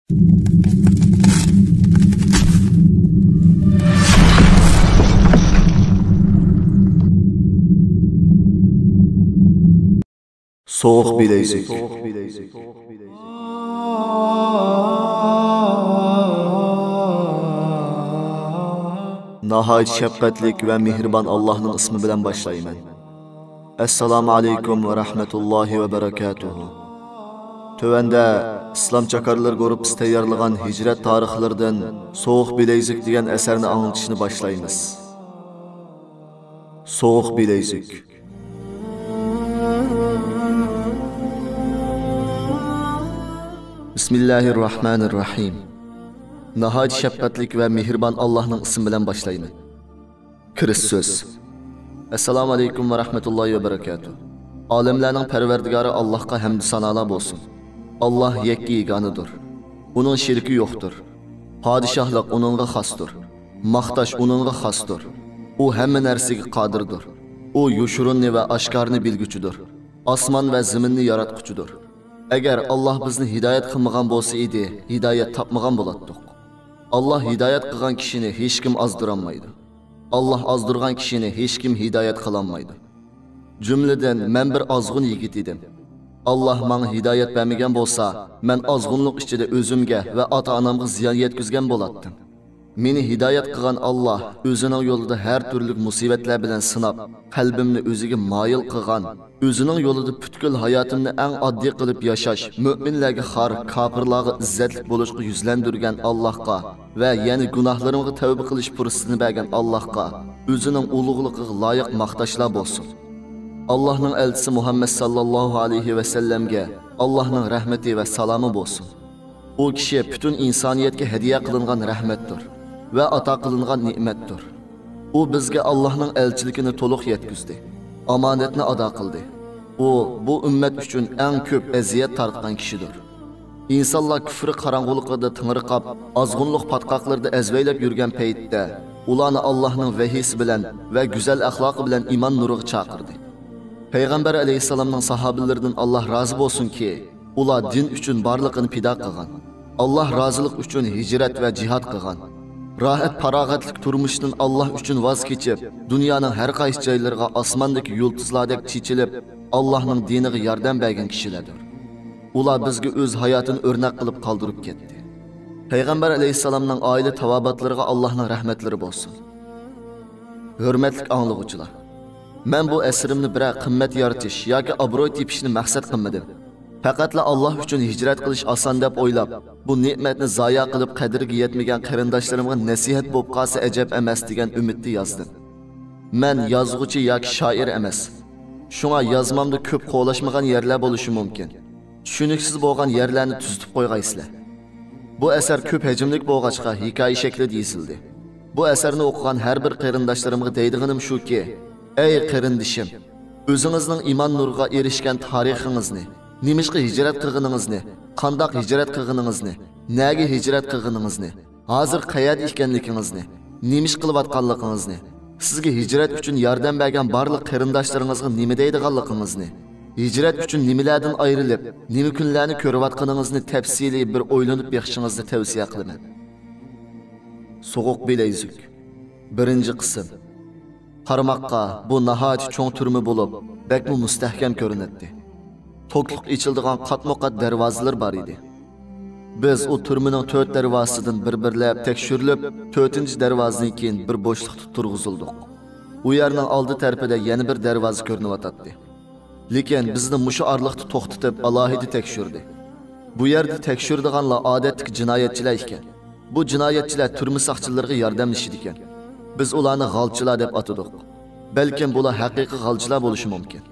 Soğuk bilezik. Nahayet şefkatlik ve mihriban Allah'ın ismi bilen başlayman. Assalamu alaikum ve rahmetullahi ve berekatuhu. Tövende İslam çakarlar görüp biz tayyorlagan hicret tarixlaridan Soğuk bilezik degan eserini anlatışını başlaymiz. Soğuk bilezik. Bismillahirrahmanirrahim. Nahayet şefkatlik ve mihriban Allah'ın ismi bilen başlayman. Kiriş söz. Assalamu alaikum ve rahmetullahi ve berekatuhu. Alemlerin perverdigarı Allah'a hamd sanalar olsun. Allah yekki yeganıdır. Onun şirki yoktur. Padişahlık onunla xasdır. Maqtaş onunla xasdır. O həmmə nərsəyə qadirdir. O yuşurunni ve aşkarını bilgüçüdür. Asman ve ziminni yaratqucudur. Eğer Allah bizni hidayet qılmağan bolsa idi, hidayet tapmağan bolatdıq. Allah hidayet qılğan kişini hiç kim azdıranmaydı. Allah azdırğan kişini hiç kim hidayet qılanmaydı. Cümleden mən bir azğın yigit idim. Allah bana hidayet vermegen bolsa, mən azğınlıq içinde özümge ve ata-anamga ziyan yetkizgen bolatdım. Meni hidayet qılğan Allah özünün yolunda her türlü musibetler bilen sınap, kalbimni özüge mayıl qılğan, özünün yolunda bütkül hayatımni en addi qılıp yaşaş, müminlerge xar, kapırlarga izzetlik boluşqı yüzlendirgen Allah'a ve yani günahlarımga tövbe qilish fursatini bergen Allah'a, özünün uluğluğuna layık maqtaşlar bolsun. Allah'ın elçisi Muhammed sallallahu aleyhi ve sellemge Allah'ın rahmeti ve salamı bolsun. O kişiye bütün insaniyetke hediye kılıngan rahmettir ve ata kılıngan nimettir. O bizge Allah'ın elçilikini toluq yetkizdi. Amanetini ada kıldı. O bu ümmet üçün en köp eziyet tartqan kişidir. İnsanlar küfrü karangılıqda tınırqab, azğınlıq patqaqlarda ezveylep yürgen peyitde, ulanı Allah'ın vehisi bilen ve güzel ahlakı bilen iman nuruğu çağırdı. Peygamber aleyhisselamның sahabilerden Allah razı olsun ki, ula din üçün barlığını pida qılğan. Allah razılıq üçün hicret ve cihat qılğan. Rahat parağatlik turmuşdan Allah üçün vaz keçip, dünyanın her qaysı jaylarga asmandaki yulduzlardek çiçilip, Allah'ın diniga yardım bergen kişilerdir. Ula bizge öz hayatını örnek kılıp kaldırıp ketdi. Peygamber aleyhisselamның aile tavabatlarına Allah'ın rahmetleri bolsun. Hürmetlik anlıqçılar. Ben bu esirimni bira qimmat yaratish yoki obro'y tepishni maqsad qilmadim. Faqatla Allah uchun hijrat qilish oson deb o'ylab, bu ne'matni zoya qilib qadriga yetmagan qarindoshlarimga nasihat bo'lib qolsa ajab emas degan umidni yozdim. Men yozuvchi yoki shoir emas. Shunga yozmamda ko'p qo'lashmagan yerlar bo'lishi mumkin. Tushuniksiz bo'lgan yerlarni tuzitib qo'ygaysizlar. Bu asar ko'p hajmlik bo'lg'achqa hikoya shaklida yozildi. Bu asarni o'qigan har bir qarindoshlarimga deydiganim shuki, ey qarindishim, o'zingizning iman nuriga erishgan tarixingizni, nimishqa hijrat qilganingizni, qandoq hijrat qilganingizni, nega hijrat qilganingizni, hozir qayerda ekanligingizni, nimish qilayotganligingizni, sizga hijrat uchun yordam bergan barliq qarindoshlaringizga nima deydiganligingizni, hijrat uchun nimalardan ayrilib, nima kunlarni ko'rayotganingizni tafsiliy bir o'ylanib beqishingizni tavsiya qilaman. Soğuk bilezik. Birinci qism. Qarmoqqa bu nahayat cho'ng turmi bo'lib, bakmu mustahkam ko'rinadi. To'qliq ichildigan qatmoqat darvozalar bor edi. Biz o turmining 4 darvozasidan bir-birlab tekshirilib, 4-darvozadan keyin bir bo'shliqda turg'izildik. U yerning oldi tarafida yana bir darvoza ko'rinyotdi. Lekin bizni mushu orliqda to'xtatib, alohida tekshirdi. Bu yerda tekshirdiganlar odatdagi jinoyatchilar ekan. Bu jinoyatchilar turmi saqchilariga yordamlashidi ekan. Biz ularni g'alchilar deb atadik. Balkim bular haqiqiy g'alchilar bo'lishi mumkin.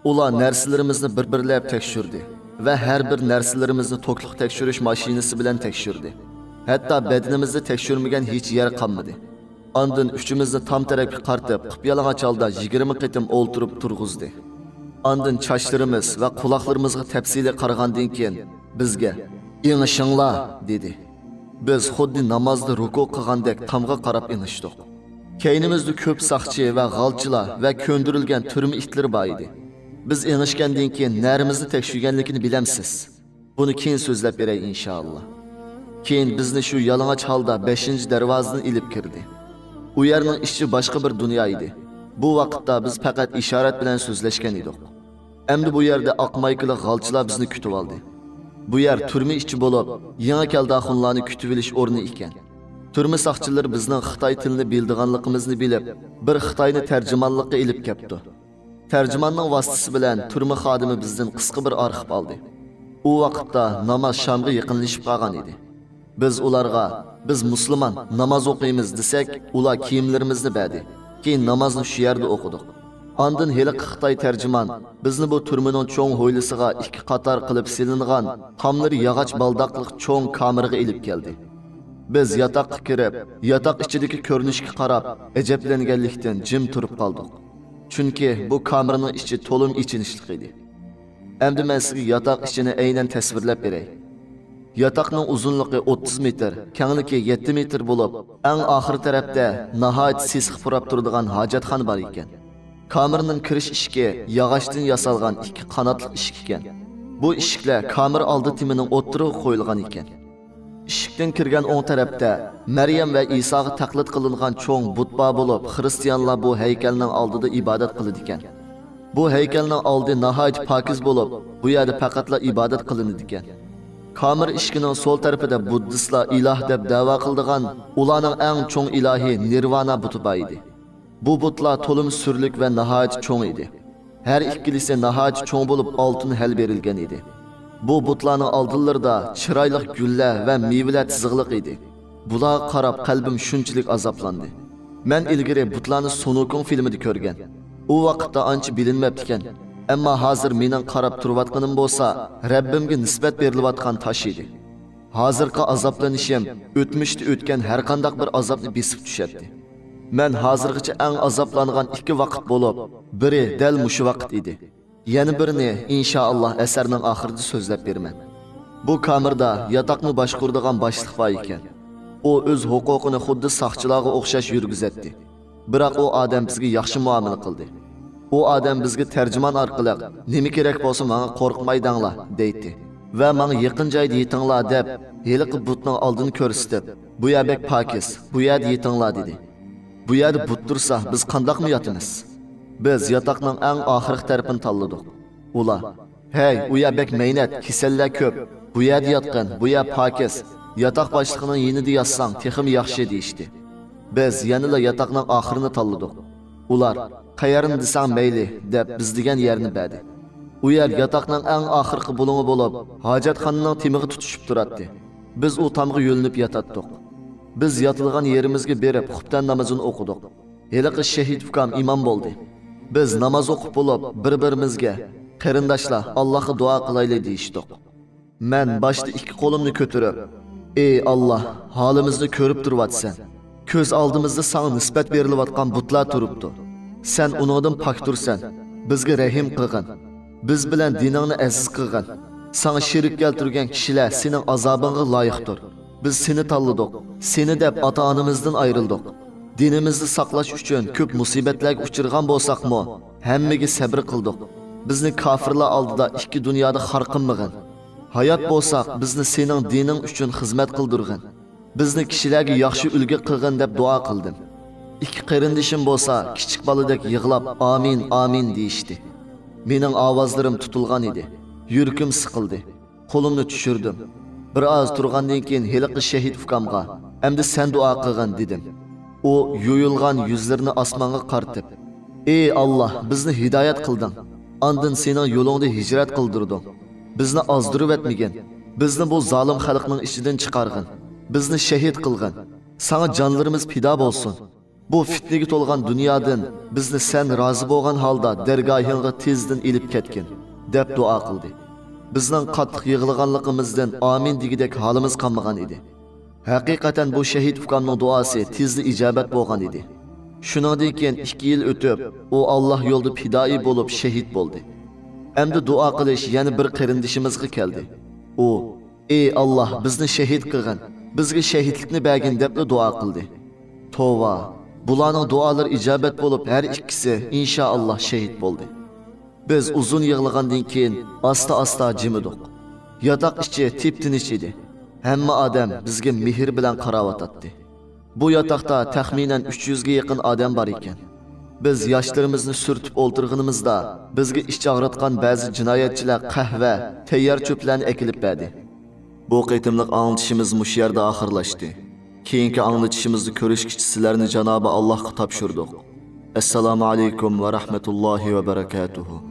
Ular narsalarimizni bir-birlab tekshirdi va har bir narsalarimizni to'qliq tekshirish mashinasi bilan tekshirdi. Hatto badanimizni tekshirmagan hech yer qolmadi. Ondan uchimizni tam tarafga qartib, qip-yalang'och holda 20 qitim o'ltirib turg'izdi. Ondan chochlarimiz va quloqlarimizga tafsili qaragandan keyin bizga "Inishinglar" dedi. Biz xuddi namozda ruku qilgandek tamga qarab inishdik. Keynimizde köp saqchi ve g'alchilar ve köndürülgen turmi itleri bor edi. Biz enishgandan keyin narimizni tekshirganligini bilamsiz. Buni keyin so'zlab beray inshaalloh. Keyin bizni shu yalang'och holda 5-darvozani ilib kirdi. U yerning ichi boshqa bir dunyo edi. Bu vaqtda biz faqat ishorat bilan so'zlashgan edik. Endi bu yerda oq maykili g'alchilar bizni kutib oldi. Bu yer turma ichi bo'lib, yangi keldaxonlarni kutib olish o'rni ekan. Turma saqchilari bizning Xitoy tilini bildiganligimizni bilib, bir Xitoyni tarjimonlikka ilib kelibdi. Tarjimonning vositasi bilan turma xodimi bizdan qisqa bir arxiv oldi. U vaqtda namoz shamga yaqinlashib qolgan edi. Biz ularga, biz musulmon, namoz o'qiymiz desak, ular kiyimlarimizni berdi. Keyin namozni shu yerda o'qidik. Ondan heli Xitoy tarjimon bizni bu turmaning cho'ng ho'ylisiga 2 qator qilib silingan, qamlari yog'och baldoqliq cho'ng kamerga ilib keldi. Biz yotoqqa kirib, yotoq ichidagi ko'rinishga qarab, ajablanganlikdan jim turib qoldik. Chunki bu kamerning ichi to'lim ichinishlik edi. Endi men sizga yotoq ichini aynan tasvirlab beray. Yotoqning uzunligi 30 metr, kengligi 7 metr bo'lib, eng oxir tarafda nihoyat sisiq purab turadigan hojatxona bor ekan. Kamerning kirish eshigi yog'ochdan yasalgan 2 qanotli eshik ekan. Bu eshiklar kamer oldi timining o'ttiriga qo'yilgan ekan. Eshikdan kirgan o'ng tarafda Maryam va Isoga taqlid qilingan cho'ng butba bo'lib, xristianlar bu haykalning oldida ibodat qiladi ekan. Bu haykalning oldi nihoyat pokiz bo'lib, bu yerda faqatla ibodat qilinadi ekan. Kamer ishigining so'l tarafida buddistlar iloh deb da'vo qildigan ularning eng cho'ng ilohi Nirvana buti bor edi. Bu butlar to'lim surlik va nihoyat cho'ng edi. Har ikkilisi nihoyat cho'ng bo'lib oltin hal berilgan edi. Bu butlarning oldinlarida chiroyli gullar va mevalar chiziqliq edi. Bularga qarab qalbim shunchalik azoblandi. Men ilgari butlarni Sonokong filmida ko'rgan. U vaqtda ancha bilinmabdi ekan. Ammo hozir mening qarab turayotganim bo'lsa, Rabbimga nisbat berilayotgan tosh edi. Hozirgi azoblanishim o'tmishda o'tgan har qanday bir azobni besib tushadi. Men hozirgacha eng azoblangan 2 vaqt bo'lib, biri dal mushu vaqt edi. Yana birini inshaalloh asarning oxirida so'zlab beraman. Bu kamerda yotoqni boshquradigan boshliq bor ekan. U o'z huquqini xuddi soqchilarga o'xshash yurgizatdi. Biroq u odam bizga yaxshi muomala qildi. U odam bizga tarjimon orqali nima kerak bo'lsa menga qo'rqmaydinglar deydi. Va menga yaqin joyda yetinglar deb, heliqi butning oldini ko'rsatib, bu yer bek pokiz, bu yerda yetinglar dedi. Bu yerda but tursa biz qandoqmi yotamiz? Biz yotoqning eng oxirgi tarafini tanladik. Ular, "Hey, u yer bek meynat, kasallar ko'p. Bu yerda yotgan, bu yer pokiz. Yotoq boshlig'ining yonida yotsang, texim yaxshi" deydi. Biz yanada yotoqning oxirini tanladik. Ular, "Qayerni desang mayli" deb biz degan yerni berdi. U yer yotoqning eng oxirgi bo'limi bo'lib, hojatxonaning temiga tutishib turadi. Biz u tomga yo'linib yotdik. Biz yotilgan yerimizga berib, xuftan namozini o'qidik. Heliqi shahid ukam imom bo'ldi. Biz namoz o'qib bo'lib, bir-birimizga qarindoshlar Allohga duo qilaylik deyishdik. Men boshda 2 qo'limni ko'tarib, "Ey Alloh, holimizni ko'rib turibsan. Ko'z oldimizda sana nisbat berilayotgan butlar turibdi. Sen uningdan pok tursan, bizga rahim qilgin. Biz bilan diningni aziz qilgin. Sana shirik keltirgan kishilar sening azobingga loyiqdir. Biz seni tanladik. Seni deb ota-onamizdan ayrildik. Dinimizni saqlash uchun ko'p musibatlarga uchirgan bo'lsaqmi, hammaga sabr qildik. Bizni kofirlar oldida 2 dunyoda xor qilmagin. Hayot bo'lsaq, bizni sening dining uchun xizmat qildirgin. Bizni kishilarga yaxshi ulgu qilgin deb duo qildim. 2 qarindishim bo'lsa, kichik boladek yig'lab amin, amin deyishdi. Mening ovozlarim tutilgan edi. Yurkim siqildi. Qo'limni tushirdim. Bir oz turgandan keyin heliqi shahid ukamga, "Endi sen duo qilgin" dedim. U yo'yilgan yuzlarini osmonga qartib, "Ey Alloh, bizni hidoyat qilding. Ondan sening yo'lingda hijrat qildirding. Bizni ozdirib etmagin. Bizni bu zolim xalqning ichidan chiqargin. Bizni shahid qilgin. Sana jonlarimiz fido bo'lsin. Bu fitnaga to'lgan dunyodan bizni sen rozi bo'lgan holda dargohingga tezdan ilib ketgin" deb duo qildi. Bizning qattiq yig'laganligimizdan amin degidek holimiz qolmagan edi. Haqiqatan bu shahid ukamning duosi tezda ijobat bo'lgan edi. Shuningdan keyin 2 yil o'tib, u Alloh yo'lida fidoi bo'lib shahid bo'ldi. Endi duo qilish yana bir qarindishimizga keldi. U, "Ey Alloh, bizni shahid qilgin. Bizga shahidlikni bergin" deb duo qildi. Tova, bularning duolari ijobat bo'lib, har ikkisi inshaalloh shahid bo'ldi. Biz uzun yig'lagandan keyin asta-asta jimidik. Yotoq ichi tip-tinch edi. Hamma odam bizga mehr bilan qarab Bu yotoqda taxminan 300 ga yaqin odam bor ekan. Biz yoshlarimizni surtib o'ltirganimizda bizga ish og'ritgan ba'zi jinoyatchilar qahva, tayyor cho'plarni ekilib berdi. Bu qitimliq anglitishimiz mush yerda oxirlashdi. Keyingi anglitishimizni ko'rishkichi sizlarni Janobi Allohga topshirdik. Assalomu alaykum va rahmatullohi va barakatuh.